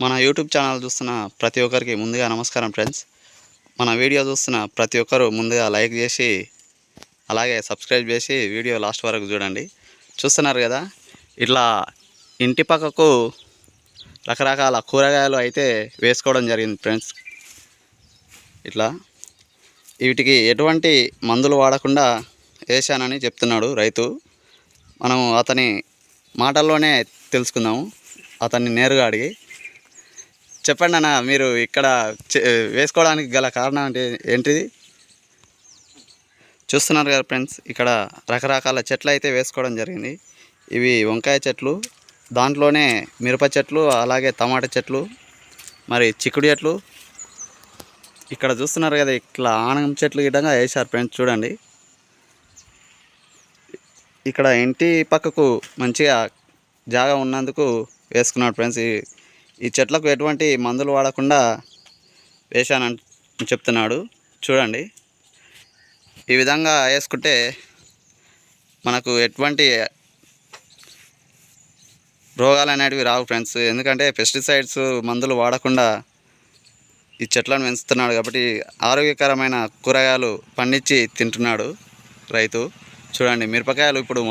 మన YouTube channel చూస్తున్న ప్రతి ఒక్కరికి ముందుగా నమస్కారం ఫ్రెండ్స్. మన వీడియో చూస్తున్న ప్రతి ఒక్కరు ముందుగా లైక్ చేసి అలాగే సబ్స్క్రైబ్ చేసి వీడియో లాస్ట్ వరకు చూడండి. చూస్తున్నారు కదా, ఇట్లా ఇంటి పక్కకు రకరకాల కూరగాయలు అయితే వేసుకోవడం జరిగింది ఫ్రెండ్స్. ఇట్లా వీటికి ఎటువంటి మందులు వాడకుండా వేశానని చెప్తున్నాడు రైతు. మనం అతని మాటల్లోనే తెలుసుకుందాము, అతన్ని నేరుగా అడిగి. చెప్పండి అన్న, మీరు ఇక్కడ వేసుకోవడానికి గల కారణం అంటే ఏంటిది? చూస్తున్నారు కదా ఫ్రెండ్స్, ఇక్కడ రకరకాల చెట్లు అయితే వేసుకోవడం జరిగింది. ఇవి వంకాయ చెట్లు, దాంట్లోనే మిరప చెట్లు, అలాగే టమాటా చెట్లు, మరి చిక్కుడు చెట్లు. ఇక్కడ చూస్తున్నారు కదా, ఇట్లా ఆనగం చెట్లు గిట్టంగా వేశారు ఫ్రెండ్స్. చూడండి, ఇక్కడ ఇంటి పక్కకు మంచిగా జాగా ఉన్నందుకు వేసుకున్నాడు ఫ్రెండ్స్. ఈ చెట్లకు ఎటువంటి మందులు వాడకుండా వేశానని చెప్తున్నాడు. చూడండి, ఈ విధంగా వేసుకుంటే మనకు ఎటువంటి రోగాలు అనేటివి రావు ఫ్రెండ్స్. ఎందుకంటే పెస్టిసైడ్స్ మందులు వాడకుండా ఈ చెట్లను పెంచుతున్నాడు కాబట్టి ఆరోగ్యకరమైన కూరగాయలు పండించి తింటున్నాడు రైతు. చూడండి, మిరపకాయలు ఇప్పుడు